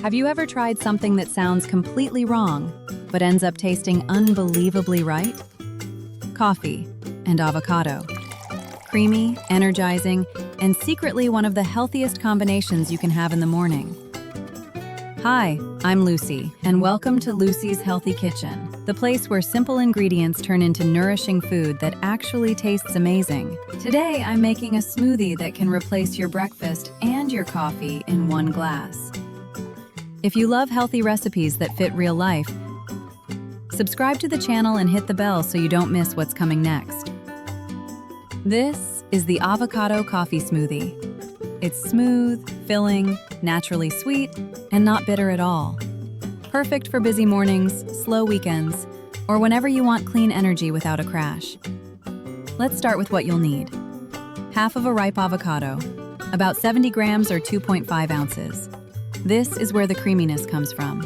Have you ever tried something that sounds completely wrong, but ends up tasting unbelievably right? Coffee and avocado. Creamy, energizing, and secretly one of the healthiest combinations you can have in the morning. Hi, I'm Lucy, and welcome to Lucy's Healthy Kitchen, the place where simple ingredients turn into nourishing food that actually tastes amazing. Today, I'm making a smoothie that can replace your breakfast and your coffee in one glass. If you love healthy recipes that fit real life, subscribe to the channel and hit the bell so you don't miss what's coming next. This is the Avocado Coffee Smoothie. It's smooth, filling, naturally sweet, and not bitter at all. Perfect for busy mornings, slow weekends, or whenever you want clean energy without a crash. Let's start with what you'll need. Half of a ripe avocado, about 70 grams or 2.5 ounces. This is where the creaminess comes from.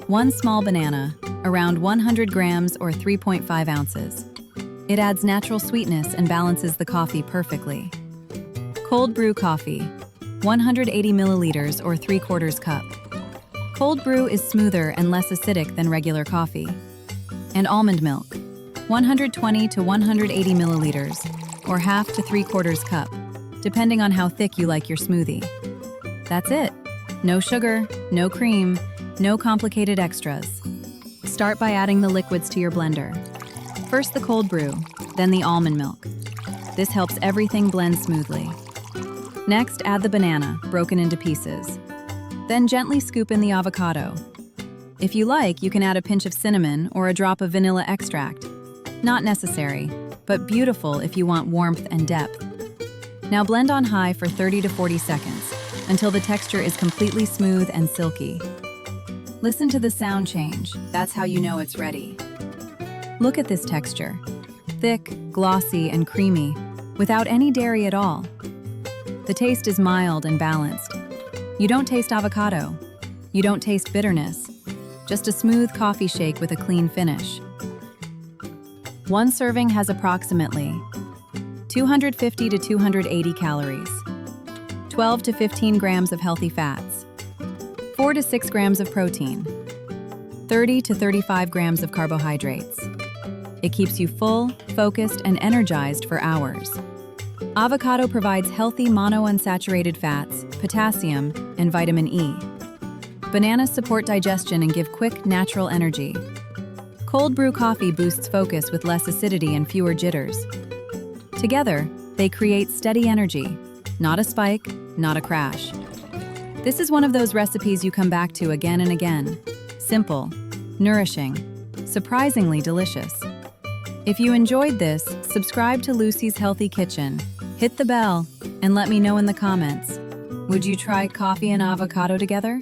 1 small banana, around 100 grams or 3.5 ounces. It adds natural sweetness and balances the coffee perfectly. Cold brew coffee, 180 milliliters or 3/4 cup. Cold brew is smoother and less acidic than regular coffee. And almond milk, 120 to 180 milliliters or half to 3/4 cup, depending on how thick you like your smoothie. That's it. No sugar, no cream, no complicated extras. Start by adding the liquids to your blender. First the cold brew, then the almond milk. This helps everything blend smoothly. Next, add the banana, broken into pieces. Then gently scoop in the avocado. If you like, you can add a pinch of cinnamon or a drop of vanilla extract. Not necessary, but beautiful if you want warmth and depth. Now blend on high for 30 to 40 seconds, until the texture is completely smooth and silky. Listen to the sound change. That's how you know it's ready. Look at this texture. Thick, glossy, and creamy, without any dairy at all. The taste is mild and balanced. You don't taste avocado. You don't taste bitterness. Just a smooth coffee shake with a clean finish. One serving has approximately 250 to 280 calories. 12 to 15 grams of healthy fats, 4 to 6 grams of protein, 30 to 35 grams of carbohydrates. It keeps you full, focused, and energized for hours. Avocado provides healthy monounsaturated fats, potassium, and vitamin E. Bananas support digestion and give quick, natural energy. Cold brew coffee boosts focus with less acidity and fewer jitters. Together, they create steady energy. Not a spike, not a crash. This is one of those recipes you come back to again and again. Simple, nourishing, surprisingly delicious. If you enjoyed this, subscribe to Lucy's Healthy Kitchen, hit the bell, and let me know in the comments. Would you try coffee and avocado together?